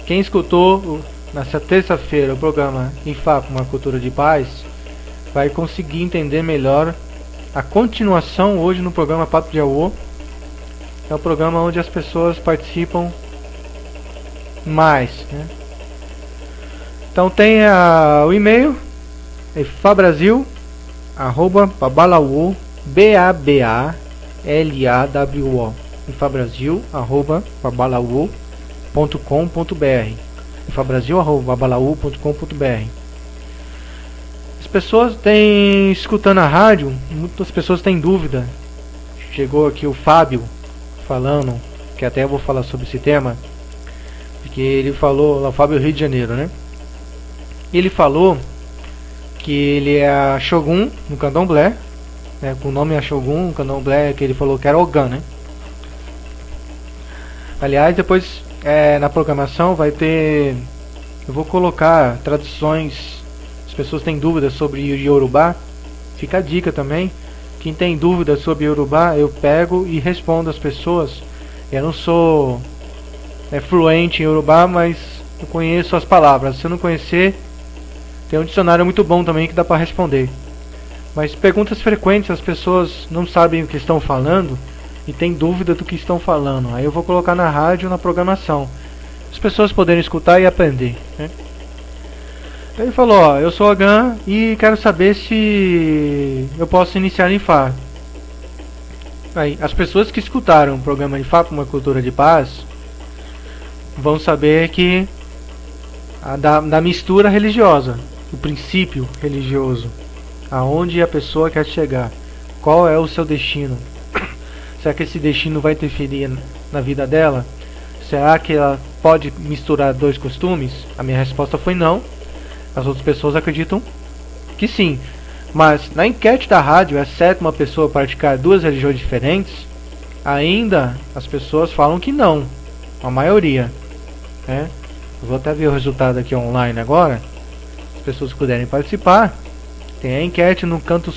quem escutou nessa terça-feira o programa Ifá com uma cultura de paz vai conseguir entender melhor a continuação hoje no programa Papo de Auô. É o programa onde as pessoas participam mais, né? Então tem o e-mail ifabrasil@babalauô, BABALAWO, ifabrasil@babalauô.com.br, ifabrasil@babalauô.com.br. As pessoas têm, escutando a rádio, muitas pessoas têm dúvida. Chegou aqui o Fábio falando, que até eu vou falar sobre esse tema, porque ele falou, o Fábio Rio de Janeiro, né? Ele falou que ele é a Shogun no Candomblé, né? Com o nome é Shogun no Candomblé, que ele falou que era Ogã, né? Aliás, depois na programação vai ter, eu vou colocar traduções. As pessoas têm dúvidas sobre Yorubá, fica a dica também. Quem tem dúvidas sobre Yorubá, eu pego e respondo as pessoas. Eu não sou fluente em Yorubá, mas eu conheço as palavras. Se eu não conhecer, tem um dicionário muito bom também que dá para responder. Mas perguntas frequentes, as pessoas não sabem o que estão falando e têm dúvida do que estão falando. Aí eu vou colocar na rádio, na programação, as pessoas poderem escutar e aprender, né? Ele falou, ó, eu sou Ogã e quero saber se eu posso iniciar em Ifá. Aí, as pessoas que escutaram o programa Ifá com uma cultura de paz vão saber que da mistura religiosa, o princípio religioso, aonde a pessoa quer chegar, qual é o seu destino. Será que esse destino vai interferir na vida dela? Será que ela pode misturar dois costumes? A minha resposta foi não. As outras pessoas acreditam que sim. Mas na enquete da rádio, é certo uma pessoa praticar duas religiões diferentes? Ainda as pessoas falam que não. A maioria, né? Eu vou até ver o resultado aqui online agora. As pessoas que puderem participar, tem a enquete no canto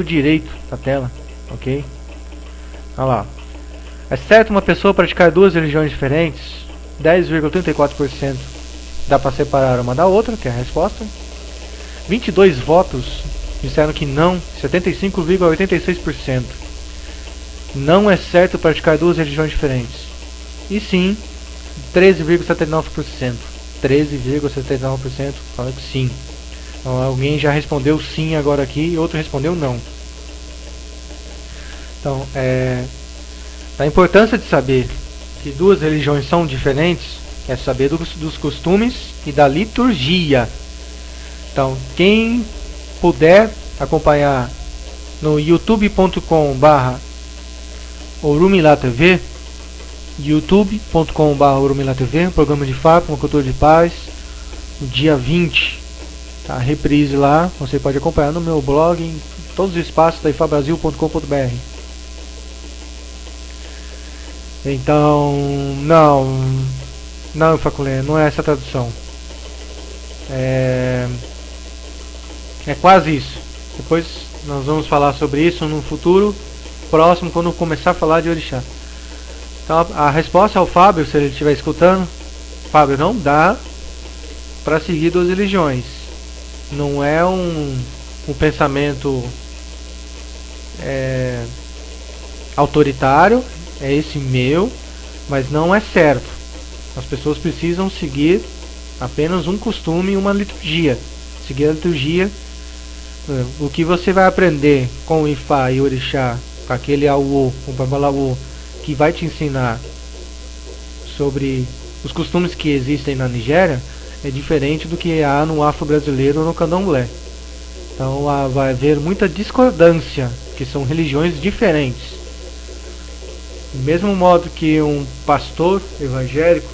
direito da tela, ok? Olha lá. É certo uma pessoa praticar duas religiões diferentes? 10,34% dá para separar uma da outra, que é a resposta. 22 votos disseram que não, 75,86%. Não é certo praticar duas religiões diferentes. E sim, 13,79%. 13,79% fala que sim. Então, alguém já respondeu sim agora aqui e outro respondeu não. Então, a importância de saber que duas religiões são diferentes é saber dos costumes e da liturgia. Então, quem puder acompanhar no youtube.com/OrumilaTV, youtube.com/OrumilaTV, um programa de Ifá com uma cultura de paz, no dia 20, tá? Reprise lá, você pode acompanhar no meu blog, em todos os espaços da ifabrasil.com.br. Então, não, Faculé, não é essa a tradução. É quase isso. Depois nós vamos falar sobre isso no futuro próximo, quando começar a falar de orixá. Então a resposta ao Fábio, se ele estiver escutando: Fábio, não dá para seguir duas religiões. Não é um pensamento autoritário, é esse meu, mas não é certo. As pessoas precisam seguir apenas um costume e uma liturgia. Seguir a liturgia. O que você vai aprender com o Ifá e o orixá, com aquele Auô, o Babalaô, que vai te ensinar sobre os costumes que existem na Nigéria, é diferente do que há no afro-brasileiro ou no candomblé. Então vai haver muita discordância, que são religiões diferentes. Do mesmo modo que um pastor evangélico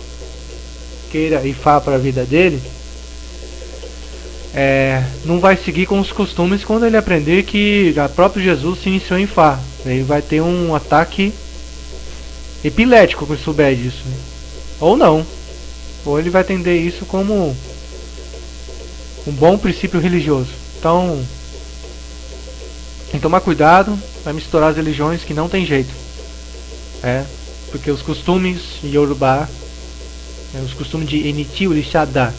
queira Ifá para a vida dele, não vai seguir com os costumes quando ele aprender que o próprio Jesus se iniciou em Ifá. Ele vai ter um ataque epilético quando souber disso, né? Ou não. Ou ele vai entender isso como um bom princípio religioso. Então, tem que tomar cuidado, vai misturar as religiões, que não tem jeito. Porque os costumes Yorubá Os costumes de Eniti Orixá dá.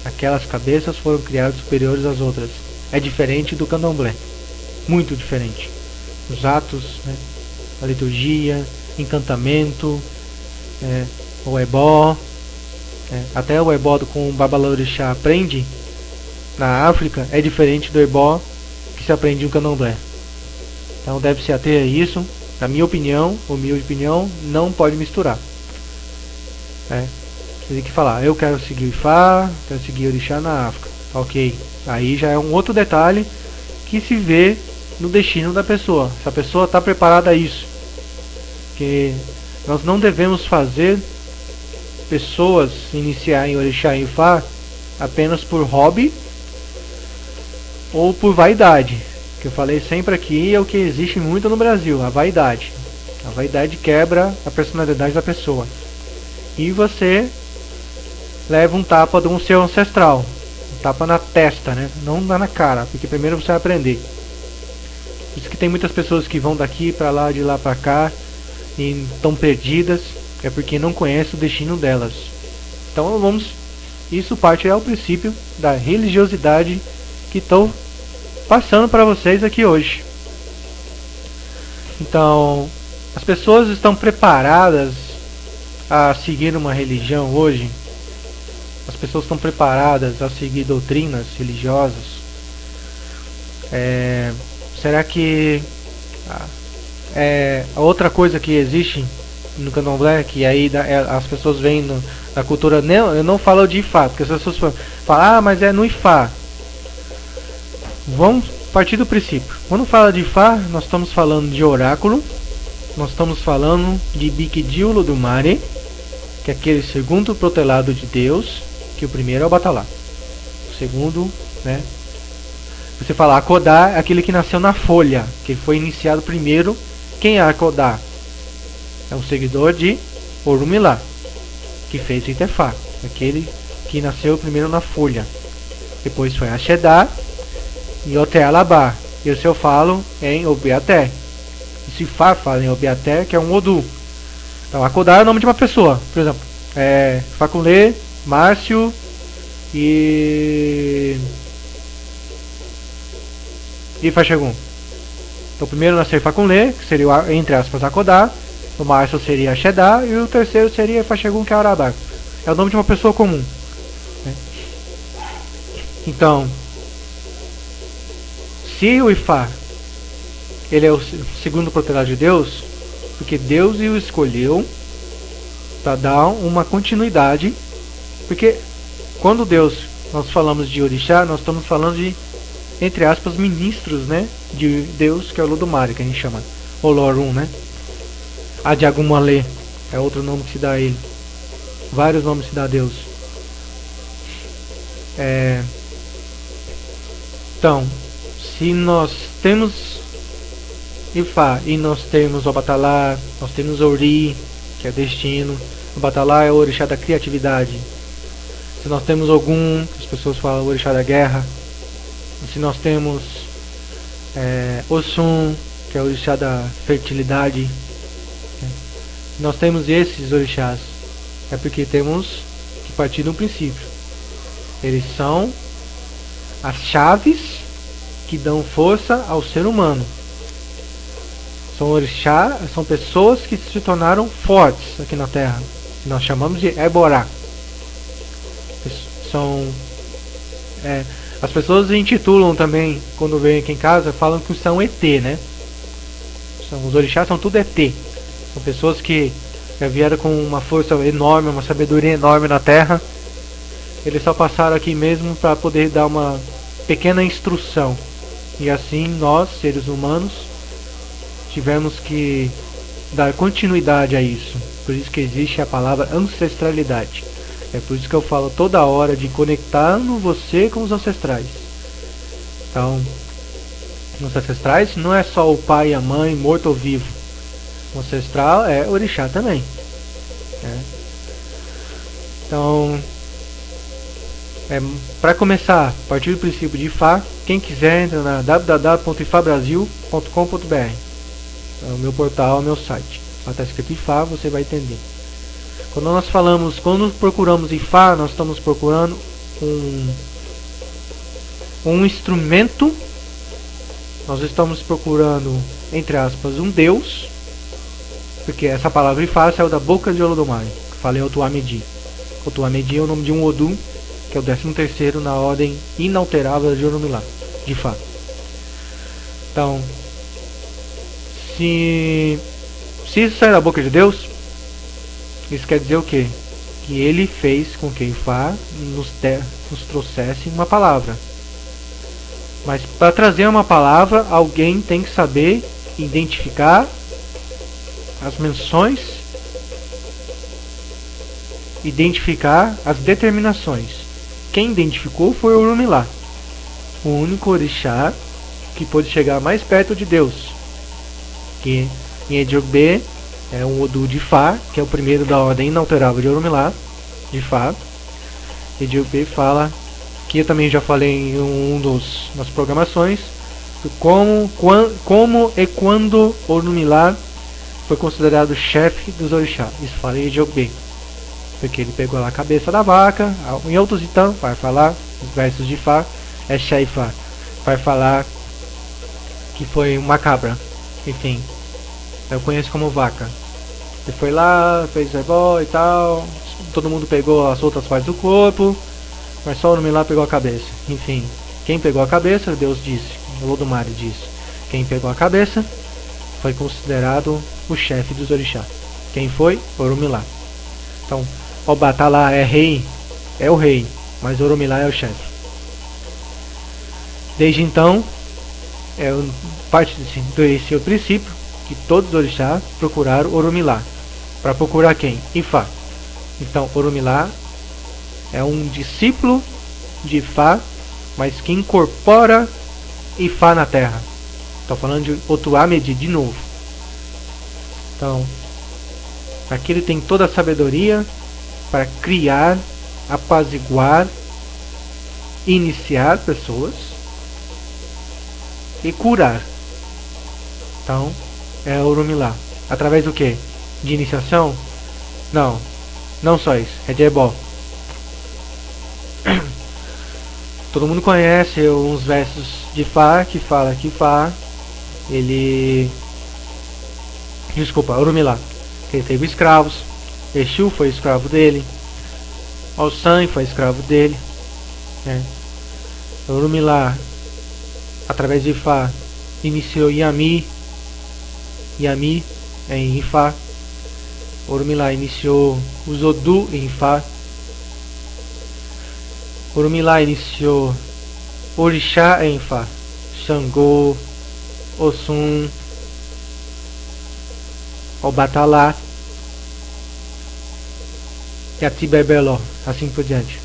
Aquelas cabeças foram criadas superiores às outras. É diferente do candomblé. Muito diferente. Os atos, né? A liturgia, encantamento, o ebó. Até o ebó com o Babalorixá aprende na África é diferente do ebó que se aprende no candomblé. Então deve se ater a isso. Na minha opinião, humilde opinião, não pode misturar. Você tem que falar, eu quero seguir Ifá, quero seguir Orixá na África. Ok, aí já é um outro detalhe que se vê no destino da pessoa. Se a pessoa está preparada a isso. Porque nós não devemos fazer pessoas iniciar em Orixá e Ifá apenas por hobby ou por vaidade. Que eu falei sempre aqui é o que existe muito no Brasil, a vaidade. A vaidade quebra a personalidade da pessoa. E você leva um tapa de um seu ancestral. Um tapa na testa, né? Não na cara, porque primeiro você vai aprender. Por isso que tem muitas pessoas que vão daqui pra lá, de lá pra cá, e estão perdidas, é porque não conhecem o destino delas. Então isso parte é o princípio da religiosidade que estou passando para vocês aqui hoje. Então, as pessoas estão preparadas a seguir uma religião hoje? As pessoas estão preparadas a seguir doutrinas religiosas? Será que a outra coisa que existe no candomblé, que aí as pessoas veem na cultura, eu não falo de Ifá, porque as pessoas falam, mas é no Ifá. Vamos partir do princípio. Quando fala de Ifá, nós estamos falando de oráculo, nós estamos falando de Bikidil Olodumare, que é aquele segundo protelado de Deus, que o primeiro é o Batalá. O segundo, né? Você fala Akodá é aquele que nasceu na folha, que foi iniciado primeiro. Quem é Akodá? É um seguidor de Orumilá, que fez o Itefá, aquele que nasceu primeiro na folha. Depois foi Axedá e Otealabá. Esse eu falo em Obiaté. E se fala em Obiaté, que é um Odu. Então, Akodá é o nome de uma pessoa. Por exemplo, Faculê, Márcio e Fachegum. Então, o primeiro nasceu Faculê, que seria, entre aspas, Akodá. O Márcio seria Axedá e o terceiro seria Fachegum, que é Arabá. É o nome de uma pessoa comum. Então, se o Ifá ele é o segundo protelado de Deus, porque Deus o escolheu para dar uma continuidade, porque quando nós falamos de Orixá, nós estamos falando de, entre aspas, ministros, né, de Deus, que é o Olodumare, que a gente chama Olorum, né? Adiagumale é outro nome que se dá a ele. Vários nomes se dá a Deus. Então, se nós temos Ifá e nós temos o Batalá, nós temos Ori, que é destino. O Batalá é o orixá da criatividade. Se nós temos Ogum, as pessoas falam o orixá da guerra. Se nós temos Oxum, que é o orixá da fertilidade. Nós temos esses orixás. É porque temos que partir de um princípio. Eles são as chaves que dão força ao ser humano. São orixás, são pessoas que se tornaram fortes aqui na Terra. Nós chamamos de Eborá. As pessoas intitulam também, quando vêm aqui em casa, falam que são ET, né? Os orixás são tudo ET. São pessoas que já vieram com uma força enorme, uma sabedoria enorme na Terra. Eles só passaram aqui mesmo para poder dar uma pequena instrução. E assim nós, seres humanos, tivemos que dar continuidade a isso. Por isso que existe a palavra ancestralidade. É por isso que eu falo toda hora de conectando você com os ancestrais. Então, os ancestrais não é só o pai e a mãe, morto ou vivo. O ancestral é orixá também. Então, para começar, a partir do princípio de Ifá, quem quiser entra na www.ifabrasil.com.br. É o meu portal, é o meu site. Lá está escrito Ifá, você vai entender. Quando procuramos Ifá, nós estamos procurando um instrumento. Nós estamos procurando, entre aspas, um Deus, porque essa palavra Ifá saiu da boca de Olodumare. Falei Otuamedi. Otuamedi é o nome de um Odu, que é o 13º na ordem inalterável de Orumilá, de Ifá. Então, se isso sair da boca de Deus, isso quer dizer o quê? Que ele fez com que Ifá nos trouxesse uma palavra. Mas para trazer uma palavra, alguém tem que saber identificar as menções, identificar as determinações. Quem identificou foi o Orumilá, o único orixá que pôde chegar mais perto de Deus. Que em Ejiogbê é um Odu de Ifá, que é o primeiro da ordem inalterável de Orumilá, de Ifá. Ejiogbê fala, que eu também já falei em nas programações, como e quando Orumilá foi considerado chefe dos orixás. Isso fala em Ejiogbê, porque ele pegou lá a cabeça da vaca. Em outros então vai falar, os versos de Ifá, é Shaifá, vai falar que foi uma cabra, enfim, eu conheço como vaca. Ele foi lá, fez ebó e tal, todo mundo pegou as outras partes do corpo, mas só o Orumilá pegou a cabeça. Enfim, quem pegou a cabeça, Deus disse, Olodumare disse, quem pegou a cabeça foi considerado o chefe dos orixás. Quem foi? Orumilá. Então, Obatalá é rei, é o rei, mas Orumilá é o chefe. Desde então, parte desse princípio que todos os orixás procuraram Orumilá. Para procurar quem? Ifá. Então, Orumilá é um discípulo de Ifá, mas que incorpora Ifá na Terra. Estou falando de Otuamedi de novo. Então, aqui ele tem toda a sabedoria para criar, apaziguar, iniciar pessoas e curar. Então, é Orumilá. Através do que? De iniciação? Não só isso. É de ebó. Todo mundo conhece uns versos de Ifá que fala que Ifá, Orumilá, que ele teve escravos. Exu foi escravo dele. Alsan foi escravo dele. Orumilá, através de Ifá, iniciou Yami. Yami é em Ifá. Orumilá iniciou os Odu em Ifá. Orumilá iniciou Orixá em Ifá. Xangô, Osun, Obatalá e Atibebeló, assim por diante.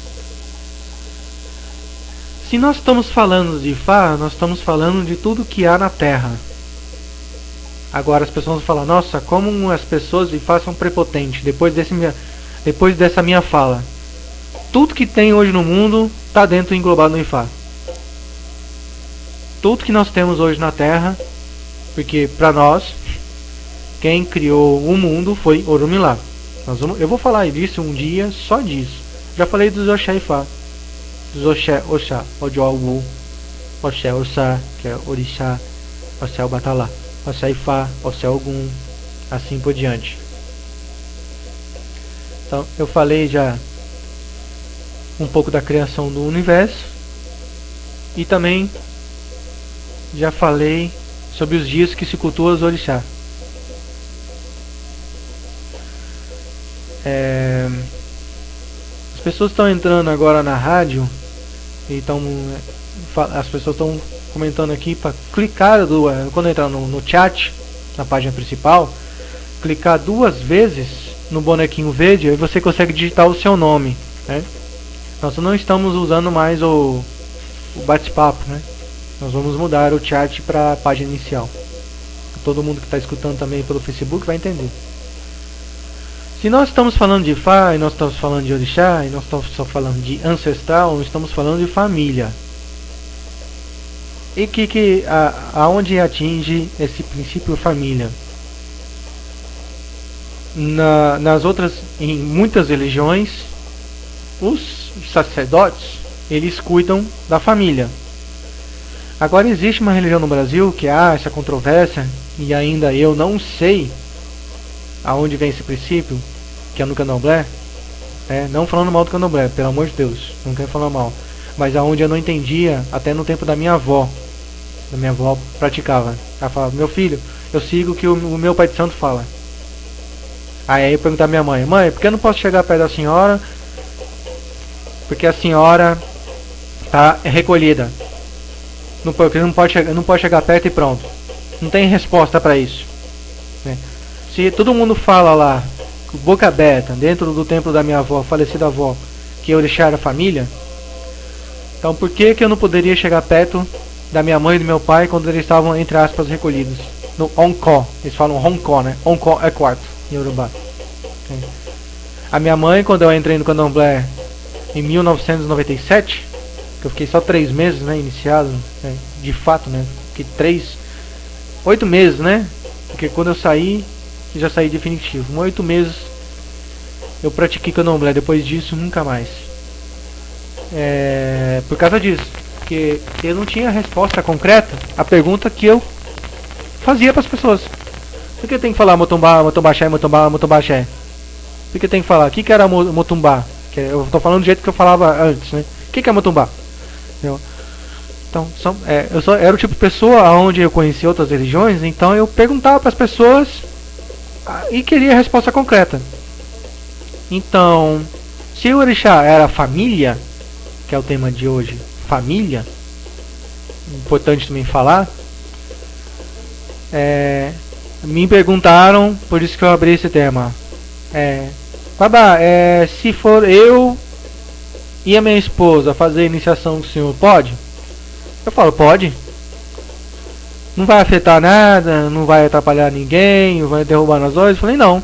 Se nós estamos falando de Ifá, nós estamos falando de tudo que há na Terra. Agora as pessoas vão falar, nossa, como as pessoas de Ifá são prepotentes. Depois dessa minha fala, tudo que tem hoje no mundo está dentro, englobado no Ifá. Tudo que nós temos hoje na Terra, porque para nós, quem criou o mundo foi Orumilá. Eu vou falar disso um dia, só disso. Já falei dos Oxé Ifá, dos Oxé Oxá, Ojoawu, Oxé Oxá, que é Orixá, Oxé Obatalá, Oxé Ifá, Oxé Ogum, assim por diante. Então, eu falei já um pouco da criação do universo e também já falei sobre os dias que se cultua os orixás. As pessoas estão entrando agora na rádio e as pessoas estão comentando aqui para clicar quando entrar no chat, na página principal, clicar 2 vezes no bonequinho verde e você consegue digitar o seu nome, né? Nós não estamos usando mais o bate-papo, né? Nós vamos mudar o chat para a página inicial. Todo mundo que está escutando também pelo Facebook vai entender. Se nós estamos falando de Ifá, e nós estamos falando de Orixá, e nós estamos só falando de ancestral, nós estamos falando de família. E aonde atinge esse princípio família? em muitas religiões, os sacerdotes, eles cuidam da família. Agora existe uma religião no Brasil que há essa controvérsia, e ainda eu não sei aonde vem esse princípio, que é no Candomblé, não falando mal do Candomblé, pelo amor de Deus, não quero falar mal, mas aonde eu não entendia, até no tempo da minha avó praticava. Ela falava: meu filho, eu sigo o que o meu pai de santo fala. Aí eu perguntava à minha mãe: mãe, por que eu não posso chegar perto da senhora? Porque a senhora está recolhida. Não pode chegar perto e pronto. Não tem resposta para isso. Se todo mundo fala lá, boca aberta, dentro do templo da minha avó, falecida avó, que orixá era família, então por que eu não poderia chegar perto da minha mãe e do meu pai quando eles estavam, entre aspas, recolhidos? No Onkó, eles falam Ronkó, né? Onkó é quarto, em Yorubá. A minha mãe, quando eu entrei no Candomblé em 1997, que eu fiquei só 3 meses, né, iniciado, de fato, né, fiquei 8 meses, né, porque quando eu saí, já saí definitivo, 8 meses eu pratiquei Candomblé, depois disso nunca mais, por causa disso, porque eu não tinha resposta concreta à pergunta que eu fazia para as pessoas. Por que tem que falar Motumbá, Motumbaxé, Motumbá, Motumbaxé? Por que tem que falar? O que era Motumbá? Eu tô falando do jeito que eu falava antes, né? O que é Motumbá? Então, eu era o tipo de pessoa onde eu conhecia outras religiões, então eu perguntava para as pessoas e queria a resposta concreta. Então, se o orixá era família, que é o tema de hoje, família, importante também falar, me perguntaram, por isso que eu abri esse tema. Babá, se for eu e a minha esposa fazer a iniciação com o senhor, pode? Eu falo: pode. Não vai afetar nada, não vai atrapalhar ninguém, não vai derrubar nós dois? Eu falei: não.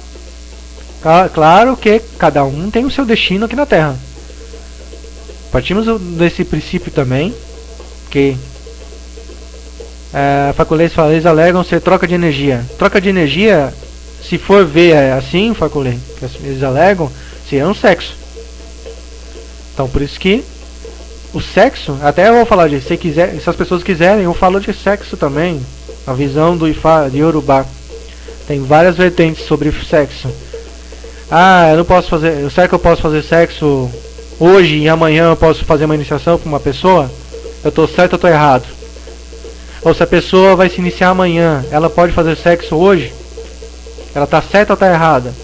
Claro que cada um tem o seu destino aqui na Terra. Partimos desse princípio também, que Faculês fala, eles alegam ser troca de energia. Troca de energia, se for ver assim, Faculês, eles alegam, seria um sexo. Então por isso que o sexo, até eu vou falar disso, se as pessoas quiserem, eu falo de sexo também. A visão do Ifá, de Yorubá, tem várias vertentes sobre sexo. Eu não posso fazer, será que eu posso fazer sexo hoje e amanhã eu posso fazer uma iniciação para uma pessoa? Eu estou certo ou estou errado? Ou se a pessoa vai se iniciar amanhã, ela pode fazer sexo hoje? Ela está certa ou está errada?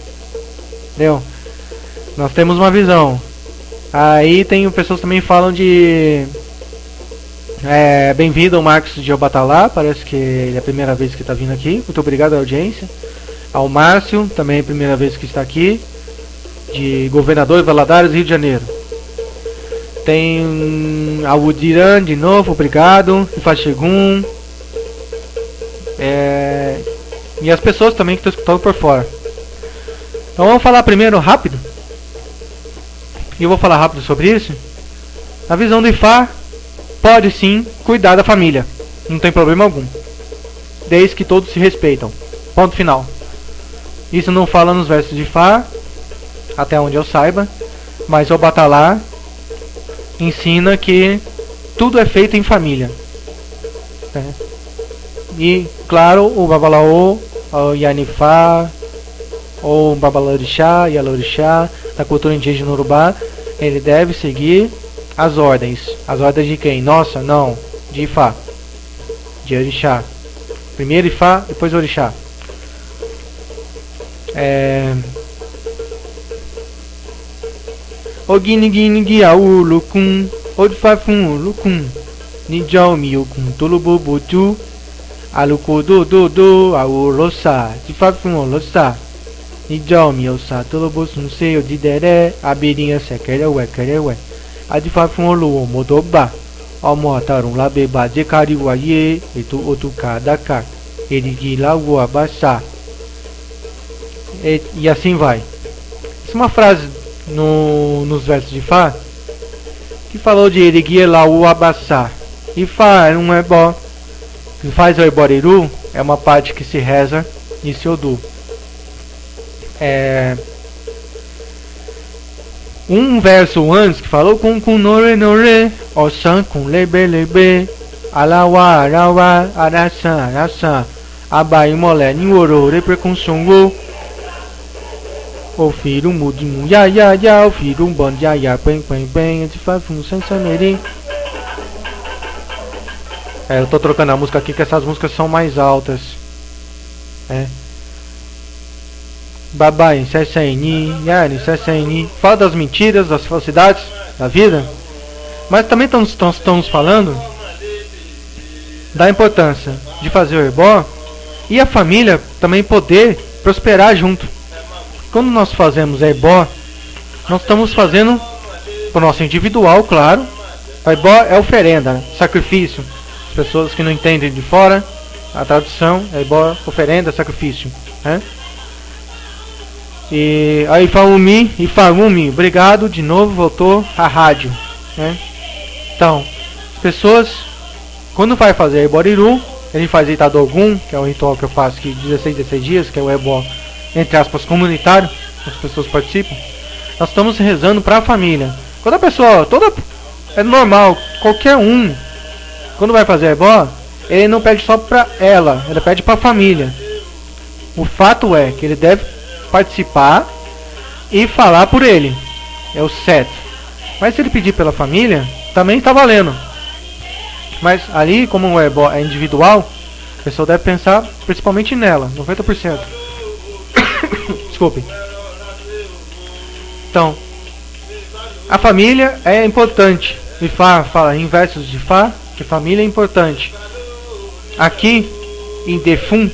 Entendeu? Nós temos uma visão. Aí tem pessoas que também falam de bem-vindo ao Marcos de Obatalá, parece que é a primeira vez que está vindo aqui. Muito obrigado à audiência. Ao Márcio, também é a primeira vez que está aqui, de Governador de Valadares, Rio de Janeiro. Tem ao Udiran de novo, obrigado. Ifachegum. E as pessoas também que estão escutando por fora. Então vamos falar primeiro rápido. E eu vou falar rápido sobre isso. A visão do Ifá pode sim cuidar da família. Não tem problema algum. Desde que todos se respeitam. Ponto final. Isso não fala nos versos de Ifá, até onde eu saiba. Mas o Obatalá ensina que tudo é feito em família. E claro, o Babalaô, o Yanifá, ou o Babalorixá, Yalorixá, da cultura indígena Urubá, ele deve seguir as ordens. As ordens de quem? Nossa, não. De Ifá. De Orixá. Primeiro Ifá, depois Orixá. Ogini gini giaú lucum, odfafum lucum, nijau miukum tulububutu, alukudu do aurosa, difafum olosa. Nijau miusa tulubusum seio de deré, abirinha sequerewe querewe. Adifafum olu modoba, almoatarum labeba de cariuaie, etu otucadaca, eriguilago abassa. E assim vai. Essa é uma frase nos versos de Ifá que falou de eriguir lá o abaçá. Ifá é um ebó que faz o eboriru, é uma parte que se reza nesse Odu. Um verso antes que falou com nore nore, osan com lebe lebe, alawa arawa, arasan arasan, abai mole niworo reprecon songo. O filho mudinho ya ya ya, o filho bom ya ya, bem bem bem, de faz sem samerim. Eu tô trocando a música aqui que essas músicas são mais altas. Babai, Sesseni, Yani, Sesseni. Fala das mentiras, das falsidades da vida. Mas também estamos falando da importância de fazer o ebó e a família também poder prosperar junto. Quando nós fazemos ebó, nós estamos fazendo para o nosso individual, claro. O ebó é oferenda, sacrifício. As pessoas que não entendem de fora, a tradução é ebó, oferenda, sacrifício. E aí Ifalumi, obrigado de novo, voltou a rádio. Então, as pessoas, quando vai fazer eboriru, ele faz Itadogum, que é o ritual que eu faço aqui 16 dias, que é o ebó, entre aspas, comunitário, as pessoas participam. Nós estamos rezando para a família. Quando a pessoa, é normal, qualquer um, quando vai fazer ebó, ele não pede só para ela, ele pede para a família. O fato é que ele deve participar e falar por ele, é o certo. Mas se ele pedir pela família, também está valendo. Mas ali, como o ebó é individual, a pessoa deve pensar principalmente nela, 90%. Desculpe. Então, a família é importante. Ifá fala em versos de Fá que família é importante. Aqui em Defum,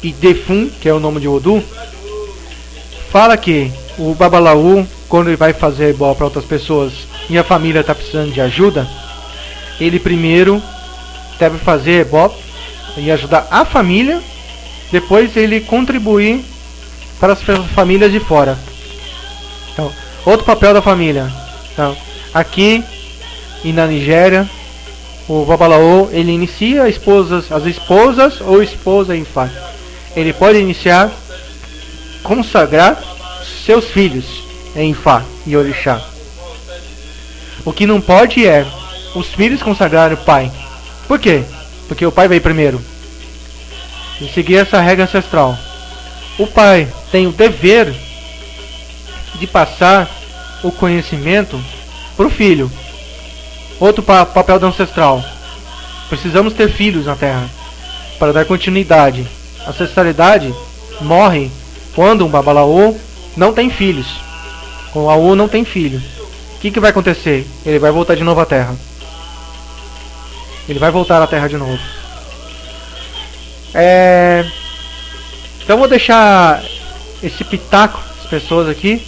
e Defum, que é o nome de Odu, fala que o Babalaú, quando ele vai fazer ebó para outras pessoas e a família está precisando de ajuda, ele primeiro deve fazer ebó e ajudar a família, depois ele contribuir para as famílias de fora. Então, outro papel da família. Então, aqui e na Nigéria, o Babalaô, ele inicia as esposas ou esposa em Fá. Ele pode iniciar, consagrar seus filhos em Fá e Orixá. O que não pode é os filhos consagrarem o pai. Por quê? Porque o pai veio primeiro. E seguir essa regra ancestral. O pai tem o dever de passar o conhecimento para o filho. Outro papel do ancestral. Precisamos ter filhos na Terra para dar continuidade. A ancestralidade morre quando um Babalaô não tem filhos. O Aú não tem filho. O que vai acontecer? Ele vai voltar de novo à Terra. Ele vai voltar à Terra de novo. Então vou deixar esse pitaco as pessoas aqui.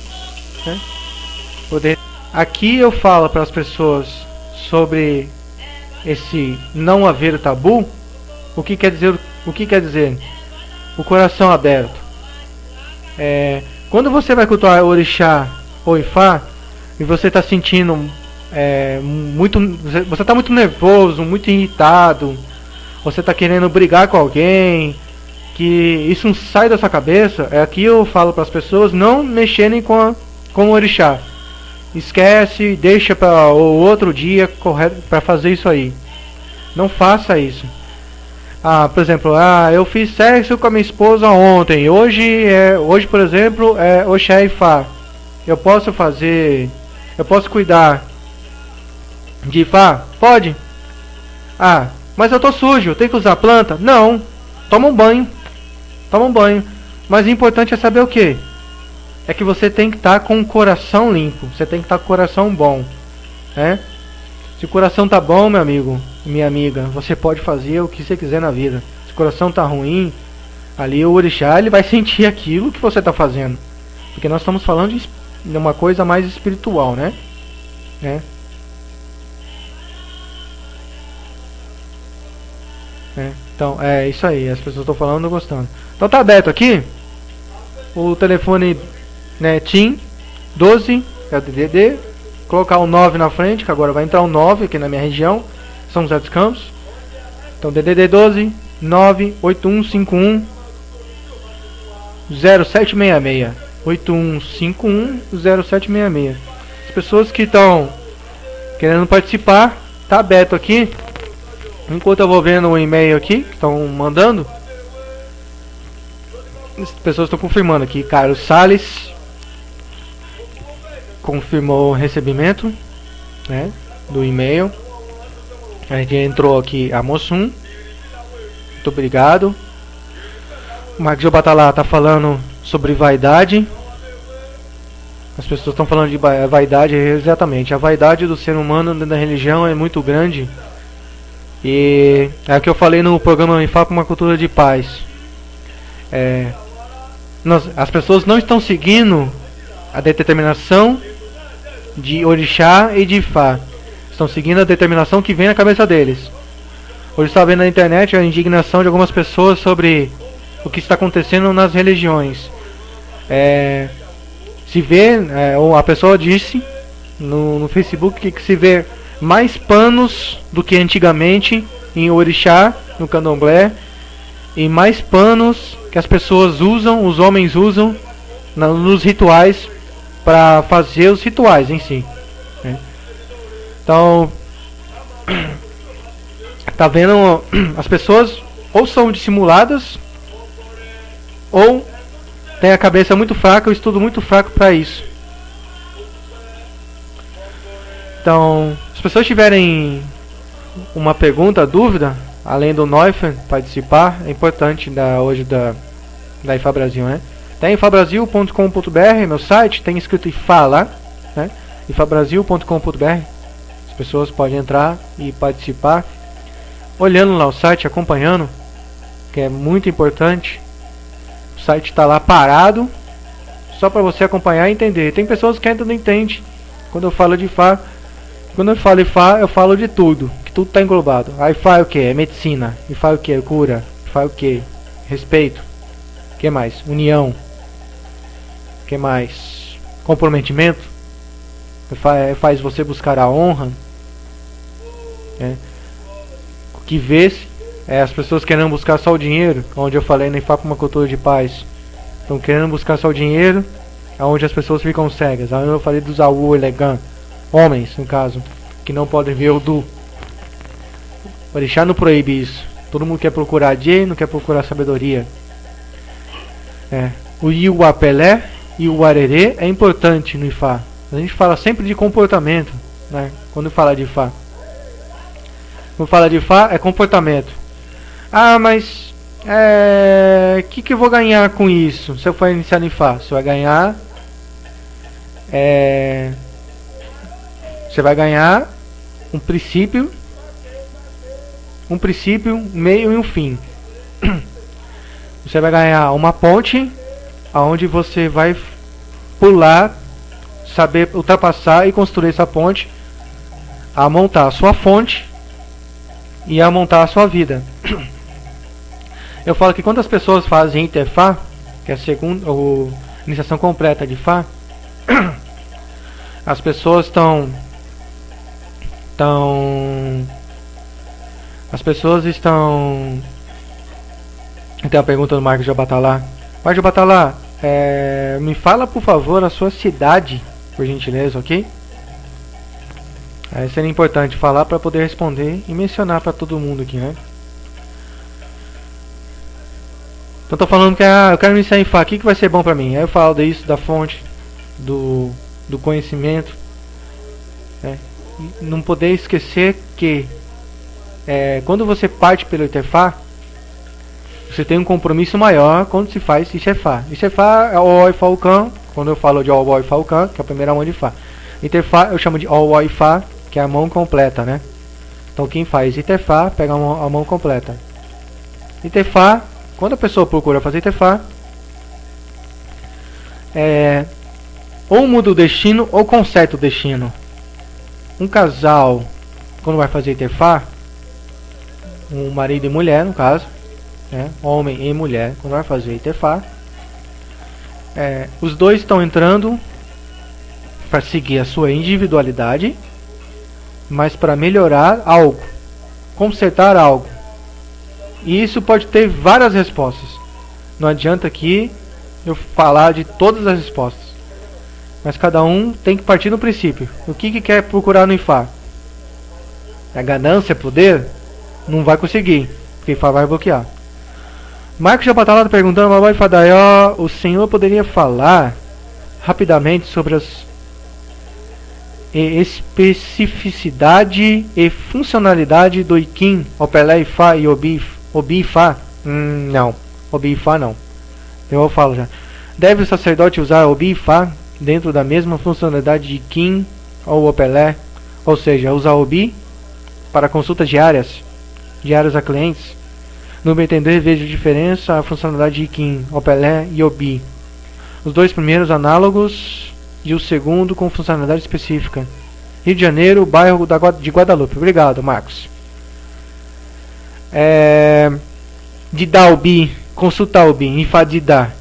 Aqui eu falo para as pessoas sobre esse não haver tabu. O que quer dizer? O coração aberto. Quando você vai cultuar Orixá ou Ifá e você está sentindo você está muito nervoso, muito irritado, você está querendo brigar com alguém, que isso não sai da sua cabeça, aqui eu falo para as pessoas não mexerem com o Orixá. Esquece, deixa para o outro dia para fazer isso aí. Não faça isso. Por exemplo, eu fiz sexo com a minha esposa ontem. Hoje, por exemplo, é Oxé e Fá. Eu posso cuidar de Fá? Pode. Mas eu tô sujo, tem que usar planta? Não. Toma um banho. Mas o importante é saber o quê? É que você tem que estar com o coração limpo. Você tem que estar com o coração bom. Se o coração tá bom, meu amigo, minha amiga, você pode fazer o que você quiser na vida. Se o coração tá ruim, ali o Orixá ele vai sentir aquilo que você tá fazendo. Porque nós estamos falando de uma coisa mais espiritual, né? Então, é isso aí. As pessoas estão falando, gostando. Então tá aberto aqui o telefone, TIM 12, que é o DDD. Colocar o 9 na frente, que agora vai entrar o 9 aqui na minha região, São José dos Campos. Então DDD 12 98151 0766. 81510766. As pessoas que estão querendo participar, tá aberto aqui. Enquanto eu vou vendo o e-mail aqui que estão mandando, as pessoas estão confirmando aqui. Carlos Salles confirmou o recebimento, né, do e-mail. A gente entrou aqui a Mossum. Muito obrigado. O Marcos Jobatalá tá falando sobre vaidade. As pessoas estão falando de vaidade, exatamente. A vaidade do ser humano dentro da religião é muito grande. E é o que eu falei no programa Me Fala para uma Cultura de Paz. As pessoas não estão seguindo a determinação de Orixá e de Ifá. Estão seguindo a determinação que vem na cabeça deles. Hoje está vendo na internet a indignação de algumas pessoas sobre o que está acontecendo nas religiões. Se vê, a pessoa disse no Facebook que se vê mais panos do que antigamente em Orixá, no Candomblé, e mais panos que as pessoas usam, os homens usam nos rituais, para fazer os rituais em si, né? Então, tá vendo, as pessoas ou são dissimuladas ou tem a cabeça muito fraca, o estudo muito fraco para isso. Então, se as pessoas tiverem uma pergunta, dúvida, além do Neufer participar, é importante hoje da IFA Brasil, né? Tem ifabrasil.com.br, meu site, tem escrito IFA lá, né? ifabrasil.com.br. As pessoas podem entrar e participar, olhando lá o site, acompanhando, que é muito importante. O site está lá parado, só para você acompanhar e entender. Tem pessoas que ainda não entendem quando eu falo de IFA. Quando eu falo IFA, eu falo de tudo, que tudo está englobado. A IFA é o que? É medicina. IFA é o que? É cura. IFA é o que? Respeito. O que mais? União. O que mais? Comprometimento. Faz você buscar a honra. O que vê-se as pessoas querendo buscar só o dinheiro, onde eu falei na IFA para uma cultura de paz. Estão querendo buscar só o dinheiro, aonde as pessoas ficam cegas. Aonde eu falei dos Awu Elegant, homens no caso, que não podem ver o Du. O Orixá não proíbe isso. Todo mundo quer procurar Jê, não quer procurar sabedoria. O Iuapelé e o Arerê é importante no IFA. A gente fala sempre de comportamento, né? Quando fala de IFA. Quando fala de IFA é comportamento. Ah, mas que eu vou ganhar com isso? Se eu for iniciar no IFA, você vai ganhar um princípio, um meio e um fim. Você vai ganhar uma ponte aonde você vai pular, saber ultrapassar e construir essa ponte, a montar a sua fonte e a montar a sua vida. Eu falo que quando as pessoas fazem Interfá, que é a segunda iniciação completa de Fá, as pessoas estão tem uma pergunta do Marcos Jobatalá. Marcos Jobatalá, me fala por favor a sua cidade, por gentileza, ok? Seria importante falar para poder responder e mencionar para todo mundo aqui, né? Então tô falando que eu quero iniciar em Fá, o que vai ser bom para mim? Aí eu falo disso, da fonte, do conhecimento. Não poder esquecer que quando você parte pelo Interfá, você tem um compromisso maior quando se faz Ixefá. Ixefá é o Falcão, quando eu falo de Oi Falcão, que é a primeira mão de Fá. Interfá eu chamo de Oi Fá, que é a mão completa, né? Então quem faz Interfá pega a mão completa. Interfá, quando a pessoa procura fazer Interfá, ou muda o destino ou conserta o destino. Um casal, quando vai fazer Interfá, um marido e mulher no caso, homem e mulher, quando vai fazer Interfá, os dois estão entrando para seguir a sua individualidade, mas para melhorar algo, consertar algo. E isso pode ter várias respostas. Não adianta que eu falar de todas as respostas. Mas cada um tem que partir do princípio. O que quer procurar no Ifá? A ganância, poder? Não vai conseguir, porque Ifá vai bloquear. Marcos Jabatala está perguntando, Mamãe Fadaió, o senhor poderia falar rapidamente sobre as especificidade e funcionalidade do Ikin, Opelé Ifá e Obi Ifá? Não, Obi Ifá não. Eu falo já. Deve o sacerdote usar Obi Ifá dentro da mesma funcionalidade de Ikin ou Opelé? Ou seja, usar Obi para consultas diárias a clientes? No meu entender, vejo diferença a funcionalidade de Ikin, Opelé e Obi. Os dois primeiros análogos e o segundo com funcionalidade específica. Rio de Janeiro, bairro de Guadalupe. Obrigado, Marcos. Didá Obi, consultar Obi, Ifá Didá.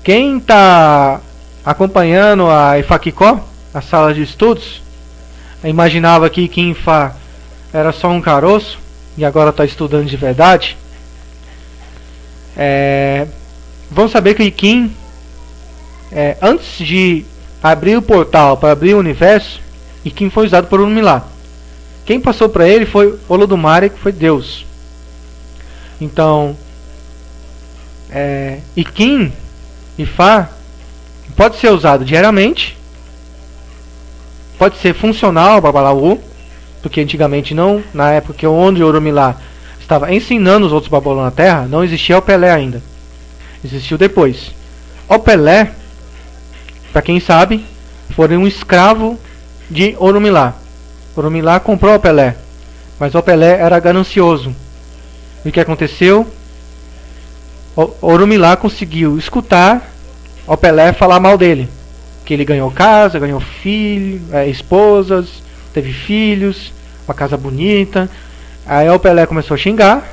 Quem está acompanhando a Ifá Kikó, a sala de estudos, imaginava aqui que Ifá era só um caroço e agora está estudando de verdade. Vamos saber que o Ikin, antes de abrir o portal para abrir o universo, Ikin foi usado por Orunmila. Quem passou para ele foi Olodumare, que foi Deus. Então, Ikin, Ifá, pode ser usado diariamente, pode ser funcional, Babalaú, porque antigamente não, na época onde Orunmila estava ensinando os outros Babalô na Terra, não existia Opelé ainda. Existiu depois. Opelé, para quem sabe, foi um escravo de Orunmila. Orunmila comprou Opelé, mas Opelé era ganancioso. E o que aconteceu? Orunmila conseguiu escutar Opelé falar mal dele. Que ele ganhou casa, ganhou filho, esposas, teve filhos, uma casa bonita. Aí Opelé começou a xingar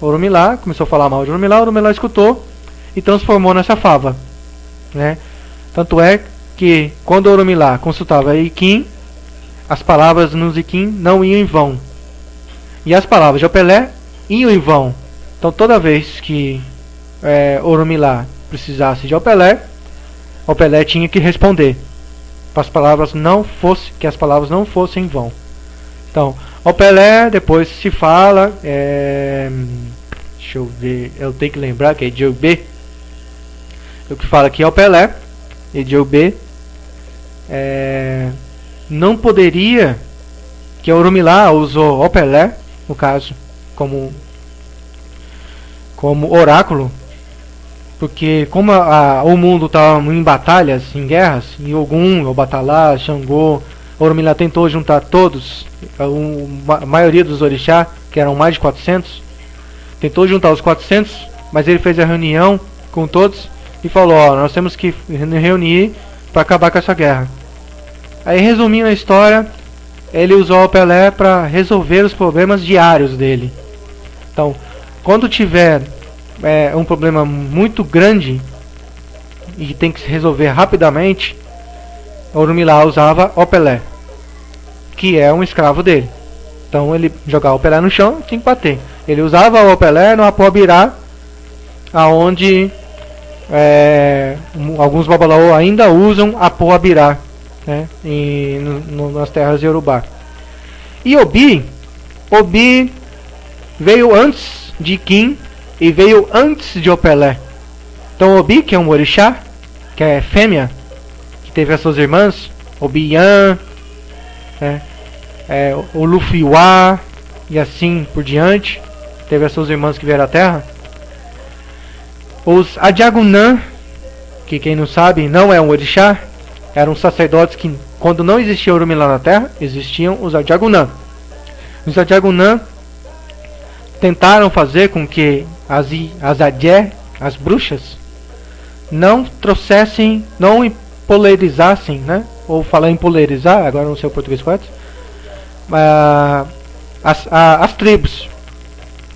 Orunmila, começou a falar mal de Orunmila. Orunmila escutou e transformou nessa fava, né? Tanto é que quando Orunmila consultava Ikin, as palavras nos Ikin não iam em vão, e as palavras de Opelé iam em vão. Então toda vez que Orunmila precisasse de Opelé, Opelé tinha que responder para as palavras que as palavras não fossem em vão. Então Opelé depois se fala, deixa eu ver, eu tenho que lembrar que é Djobé. O que fala aqui é Opelé e Djobé. Não poderia, que Orunmila usou Opelé, no caso, como oráculo, porque como o mundo estava em batalhas, em guerras, e Ogum, Obatalá, Xangô, Orunmila tentou juntar todos, a maioria dos orixá, que eram mais de 400, tentou juntar os 400, mas ele fez a reunião com todos e falou, nós temos que reunir para acabar com essa guerra. Aí, resumindo a história, ele usou o Pelé para resolver os problemas diários dele. Então, quando tiver um problema muito grande e tem que se resolver rapidamente, Orunmila usava o Pelé, que é um escravo dele. Então ele jogava o Pelé no chão, tinha que bater. Ele usava o Pelé no Apoabirá, aonde alguns Babalaô ainda usam Apoabirá, né, nas terras de Yorubá. E Obi veio antes de Ikin e veio antes de Opelé. Então Obi, que é um orixá, que é fêmea, que teve as suas irmãs, Obiyan, o Lufiwa e assim por diante, teve as suas irmãs que vieram à Terra. Os Adjagunã, que quem não sabe não é um orixá, eram sacerdotes que, quando não existia Orunmila na Terra, existiam os Adjagunã. Os Adjagunã tentaram fazer com que as Adjé, as bruxas, não trouxessem, não empolerizassem, né? Ou falar em polarizar, agora não sei o português correto, as tribos.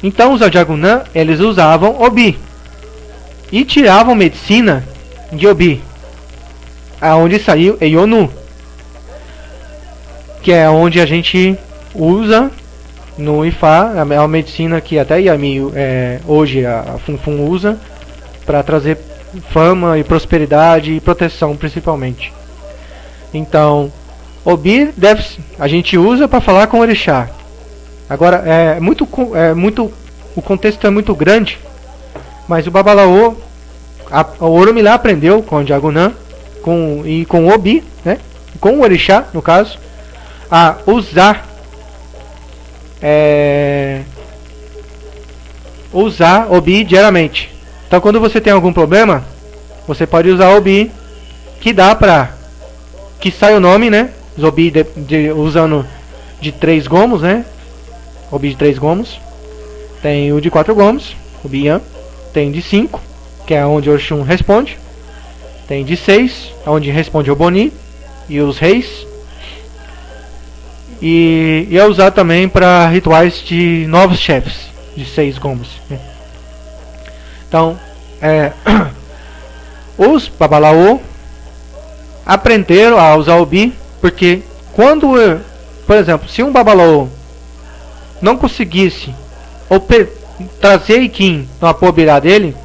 Então os Adjagunã, eles usavam Obi e tiravam medicina de Obi, aonde saiu Eyonu, que é onde a gente usa no Ifá, é uma medicina que até Yami hoje a Funfun usa para trazer fama e prosperidade e proteção, principalmente. Então, Obi a gente usa para falar com o orixá. Agora, o contexto é muito grande, mas o Babalaô, o Oromilá aprendeu com o Diagonã e com o Obi, né? Com o orixá, no caso, a usar Obi diariamente. Então, quando você tem algum problema, você pode usar Obi, que sai o nome, né? Os Obi usando de 3 gomos, né? Obi de 3 gomos. Tem o de 4 gomos, Obi Yan. Tem de 5, que é onde o Oxum responde. Tem de 6, onde responde o Boni e os reis. E é usado também para rituais de novos chefes, de 6 gomos. Então, os Babalaô aprenderam a usar o Obi, porque por exemplo, se um Babalaô não conseguisse trazer Iquim na pobirá dele,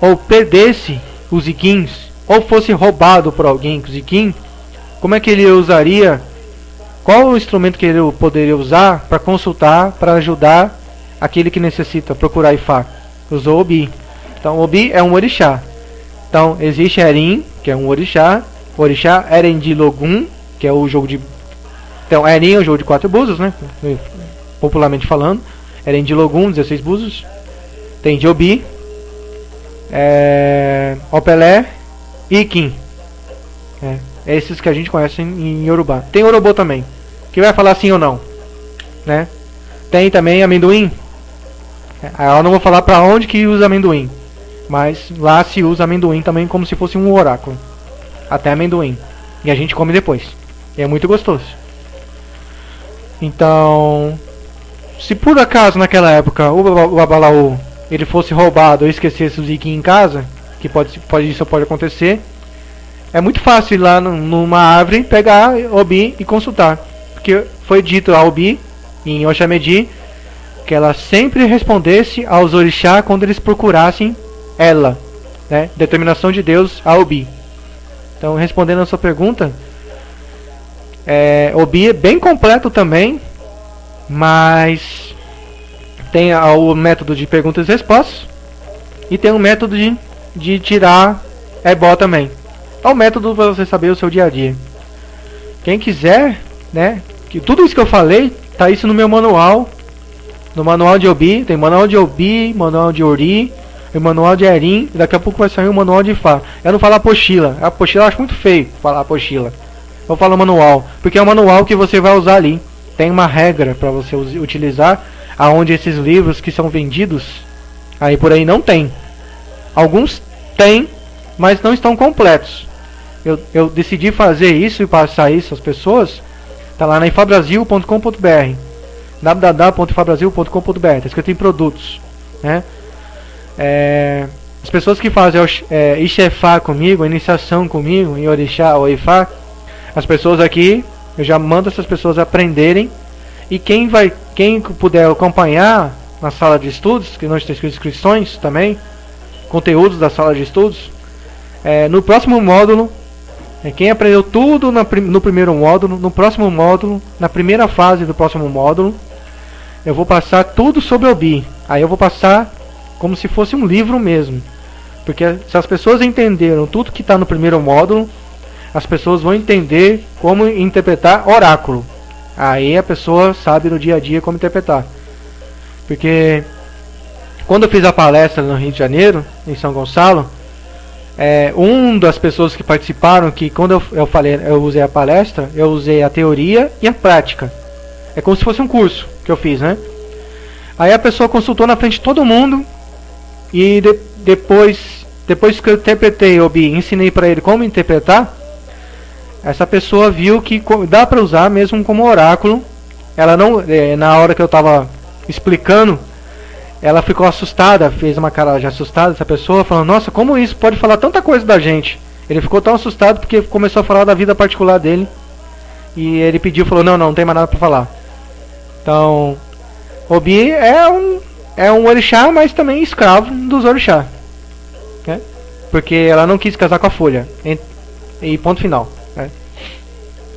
ou perdesse os Iquins, ou fosse roubado por alguém com os Iquim, como é que ele usaria? Qual o instrumento que ele poderia usar para consultar, para ajudar aquele que necessita procurar Ifá? Usou Obi. Então Obi é um orixá. Então existe Erin, que é um orixá Erendilogum, que é o jogo de... Então Erin é o jogo de 4 búzios, né? Popularmente falando. Erendilogum, 16 búzios. Tem de Obi, Opelé e Iquim. Esses que a gente conhece em Yorubá. Tem Orobô também, que vai falar sim ou não, né? Tem também amendoim. Eu não vou falar para onde que usa amendoim, mas lá se usa amendoim também como se fosse um oráculo. Até amendoim. E a gente come depois. E é muito gostoso. Então, se por acaso naquela época o Babalaô ele fosse roubado ou esquecesse o Iquim em casa, que isso pode acontecer, é muito fácil ir lá numa árvore, pegar Obi e consultar. Porque foi dito a Obi, em Oxamedi, que ela sempre respondesse aos orixá quando eles procurassem ela, né? Determinação de Deus a Obi. Então, respondendo a sua pergunta, Obi é bem completo também, mas tem o método de perguntas e respostas e tem o método de tirar ebó também. É o método para você saber o seu dia a dia. Quem quiser, né, que tudo isso que eu falei, tá isso no meu manual. No manual de Obi, tem manual de Obi, manual de Ori, e manual de Erin, e daqui a pouco vai sair o manual de Ifá. Eu não falo apostila. A apostila eu acho muito feio falar apostila. Eu falo manual, porque é o manual que você vai usar ali. Tem uma regra para você utilizar, aonde esses livros que são vendidos aí por aí não tem. Alguns tem, mas não estão completos. Eu decidi fazer isso e passar isso às pessoas. Tá lá na ifabrasil.com.br, www.ifabrasil.com.br, tá escrito em produtos, né? As pessoas que fazem Ixefá comigo, a iniciação comigo em Orixá ou Ifá, as pessoas aqui, eu já mando essas pessoas aprenderem. E quem puder acompanhar na sala de estudos, que nós temos inscrições também, conteúdos da sala de estudos, no próximo módulo, quem aprendeu tudo no primeiro módulo, no próximo módulo, na primeira fase do próximo módulo, eu vou passar tudo sobre Obi. Aí eu vou passar como se fosse um livro mesmo, porque se as pessoas entenderam tudo que está no primeiro módulo, as pessoas vão entender como interpretar oráculo. Aí a pessoa sabe no dia a dia como interpretar. Porque quando eu fiz a palestra no Rio de Janeiro, em São Gonçalo, das pessoas que participaram, que quando eu usei a palestra, eu usei a teoria e a prática. É como se fosse um curso que eu fiz, né? Aí a pessoa consultou na frente de todo mundo e depois que eu interpretei Obi, ensinei para ele como interpretar, essa pessoa viu que dá para usar mesmo como oráculo. Ela não, na hora que eu estava explicando, ela ficou assustada, fez uma cara de assustada, essa pessoa, falando, nossa, como isso pode falar tanta coisa da gente? Ele ficou tão assustado porque começou a falar da vida particular dele. E ele pediu, falou, não tem mais nada para falar. Então, Obi é um orixá, mas também escravo dos orixá, né? porque ela não quis casar com a Folha. E ponto final, né?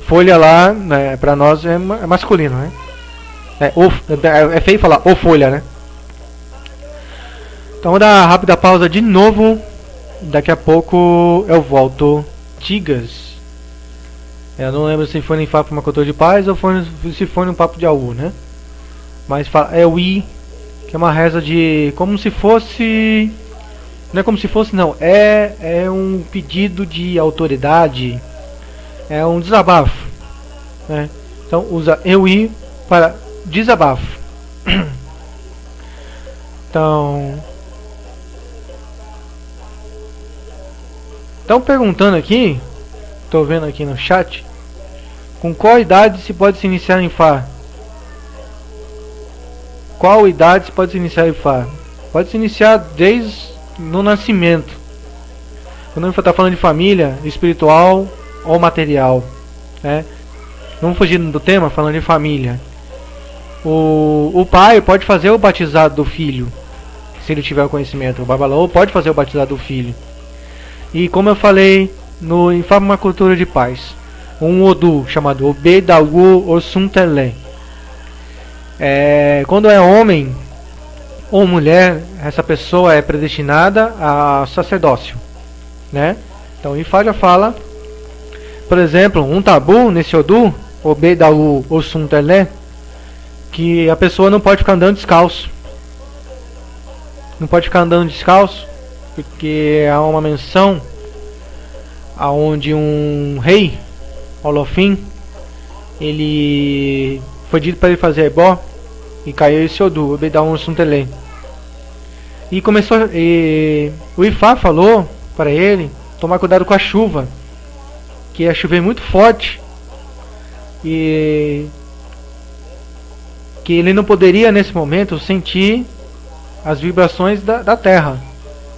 Folha lá, né, pra nós é masculino, né? É feio falar o Folha, né? Então vou dar uma rápida pausa de novo. Daqui a pouco eu volto. Digas. Eu não lembro se foi em Papo uma Cultura de Paz ou se foi num Papo de AU, né? Mas é o I, que é uma reza de... como se fosse... não é como se fosse, não. É um pedido de autoridade. É um desabafo, né? Então usa eu I para desabafo. Então perguntando aqui, tô vendo aqui no chat, com qual idade se pode se iniciar em Fá? Qual idade se pode se iniciar em Fá? Pode se iniciar desde no nascimento. Quando a gente está falando de família, espiritual ou material, né? Vamos fugir do tema, falando de família. O pai pode fazer o batizado do filho, se ele tiver o conhecimento. O Babalaô pode fazer o batizado do filho. E como eu falei em Fábio uma Cultura de Paz, um Odu chamado Obedagu Osuntele. Quando é homem ou mulher, essa pessoa é predestinada a sacerdócio, né? Então Ifá já fala, por exemplo, um tabu nesse Odu, Obedagu Osuntele, que a pessoa não pode ficar andando descalço. Não pode ficar andando descalço, porque há uma menção aonde um rei, Olofim, ele foi dito para ele fazer ebó e caiu esse Odu, Obedagu Osuntele. E começou, o Ifá falou para ele tomar cuidado com a chuva, que ia chover muito forte e que ele não poderia nesse momento sentir as vibrações da terra,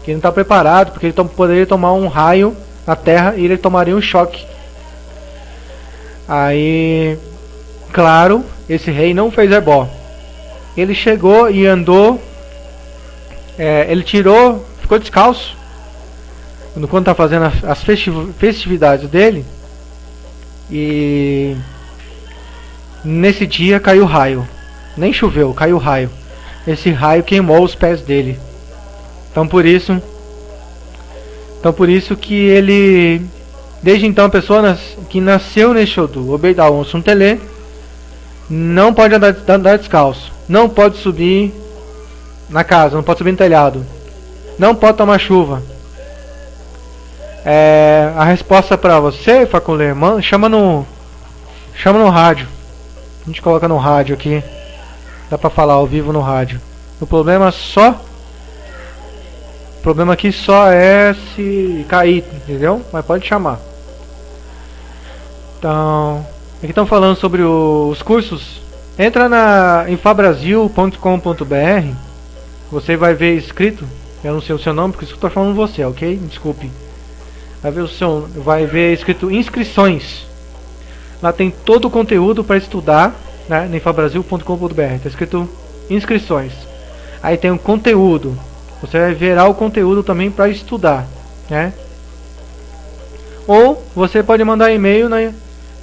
que ele não está preparado, porque ele poderia tomar um raio na terra e ele tomaria um choque. Aí, claro, esse rei não fez ebó. Ele chegou e andou, ele ficou descalço quando está fazendo as festividades dele, e nesse dia caiu raio. Nem choveu, caiu raio. Esse raio queimou os pés dele. Então por isso que ele, desde então, a pessoa que nasceu nesse Odu, Obedagu Osuntele, não pode andar descalço, não pode subir na casa, não pode subir no telhado, não pode tomar chuva. A resposta para você, Faculê, irmã, chama no rádio. A gente coloca no rádio aqui. Dá pra falar ao vivo no rádio. O problema aqui só é se cair, entendeu? Mas pode chamar. Então, aqui estão falando sobre os cursos. Entra em fabrasil.com.br. Você vai ver escrito, eu não sei o seu nome porque eu estou falando você, ok? Desculpe. Vai ver escrito inscrições. Lá tem todo o conteúdo para estudar, né, em fabrasil.com.br. Está escrito inscrições. Aí tem o conteúdo. Você vai ver o conteúdo também para estudar, né? Ou você pode mandar e-mail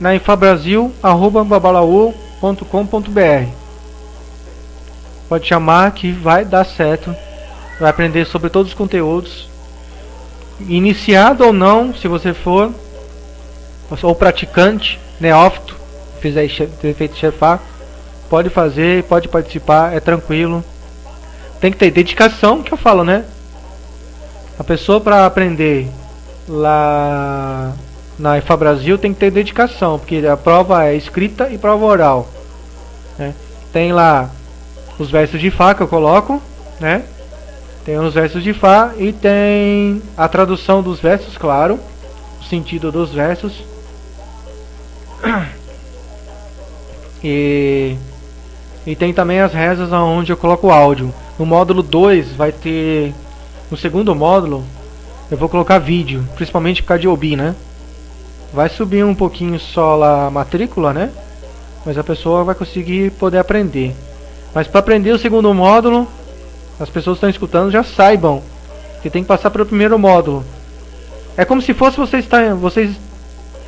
na infabrasil@babalaú.com.br. Pode chamar que vai dar certo. Vai aprender sobre todos os conteúdos. Iniciado ou não, se você for, ou praticante, neófito, ter feito chefar, pode fazer, pode participar, é tranquilo. Tem que ter dedicação, que eu falo, né? A pessoa para aprender lá na IFA Brasil tem que ter dedicação, porque a prova é escrita e prova oral, né? Tem lá os versos de Fá que eu coloco, né? Tem os versos de Fá e tem a tradução dos versos, claro, o sentido dos versos. E tem também as rezas onde eu coloco o áudio. No módulo 2 vai ter, no segundo módulo eu vou colocar vídeo, principalmente por causa de Obi, né? Vai subir um pouquinho só lá a matrícula, né? Mas a pessoa vai conseguir poder aprender. Mas para aprender o segundo módulo, as pessoas que estão escutando já saibam que tem que passar pelo primeiro módulo. É como se fosse vocês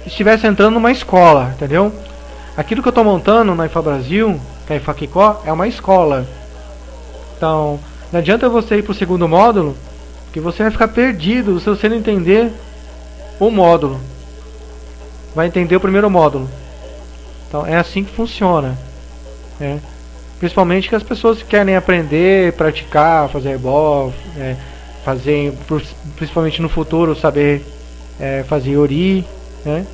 estivessem entrando numa escola, entendeu? Aquilo que eu estou montando na IFA Brasil, que é a IFA Kikó, é uma escola. Então, não adianta você ir para o segundo módulo, que você vai ficar perdido se você não entender o módulo. Vai entender o primeiro módulo. Então, é assim que funciona, né? Principalmente que as pessoas querem aprender, praticar, fazer ebol, fazer, principalmente no futuro, saber fazer ori, né?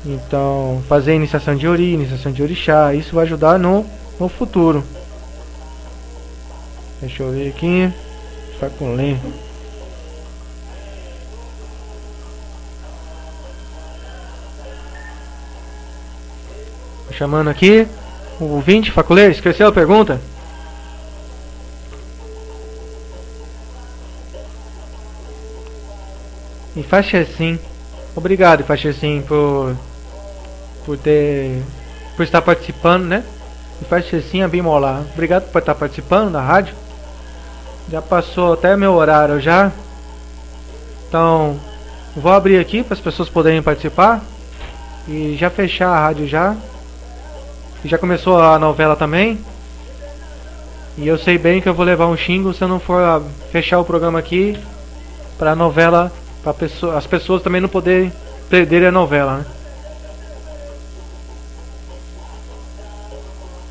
Então, fazer iniciação de ori, iniciação de orixá, isso vai ajudar no futuro. Deixa eu ver aqui. Vai com lê. Chamando aqui o ouvinte, Faculê, esqueceu a pergunta? E Fachecim, obrigado Fachecim por estar participando, né? E Fachecim Abimolá, obrigado por estar participando da rádio. Já passou até meu horário já. Então, vou abrir aqui para as pessoas poderem participar e já fechar a rádio já. E já começou a novela também. E eu sei bem que eu vou levar um xingo se eu não for fechar o programa aqui para a novela, para as pessoas também não poderem perder a novela,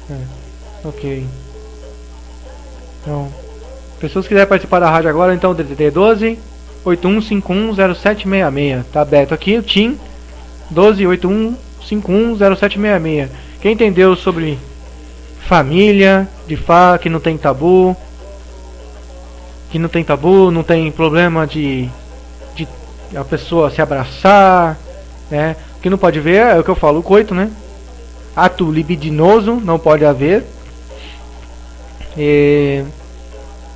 né? Ok. Então, pessoas que quiserem participar da rádio agora, então DDD 12 81510766. Tá aberto aqui o TIM 12 81510766. Quem entendeu sobre família, de Fá, que não tem tabu, não tem problema de a pessoa se abraçar, né? O que não pode ver é o que eu falo, o coito, né? Ato libidinoso não pode haver. E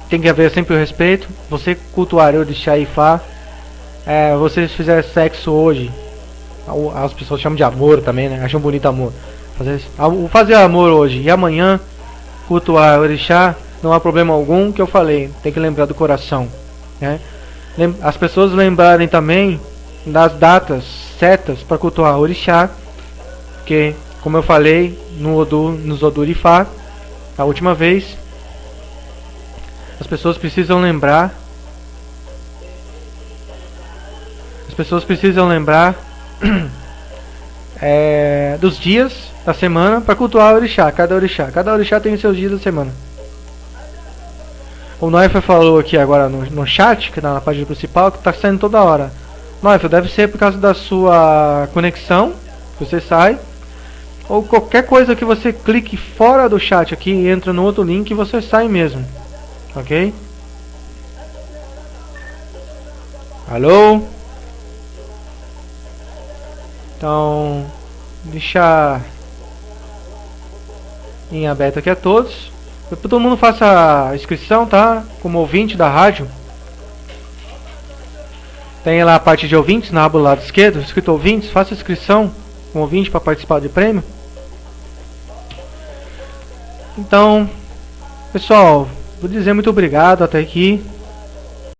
tem que haver sempre o respeito. Você cultuar orixá e Fá. Você fizer sexo hoje, as pessoas chamam de amor também, né? Acham bonito amor. Fazer amor hoje e amanhã cultuar orixá, não há problema algum, que eu falei, tem que lembrar do coração, né? As pessoas lembrarem também das datas certas para cultuar orixá, porque, como eu falei nos Odurifá, a última vez, as pessoas precisam lembrar dos dias da semana para cultuar o orixá. Cada orixá tem os seus dias da semana. O Noifa falou aqui agora no chat, que tá na página principal, que tá saindo toda hora. Noifa, deve ser por causa da sua conexão, você sai, ou qualquer coisa que você clique fora do chat aqui, entra no outro link e você sai mesmo. Ok? Alô? Então, deixar em aberto aqui a todos. Todo mundo faça a inscrição, tá? Como ouvinte da rádio. Tem lá a parte de ouvintes na aba do lado esquerdo, escrito ouvintes. Faça a inscrição como ouvinte para participar do prêmio. Então, pessoal, vou dizer muito obrigado até aqui.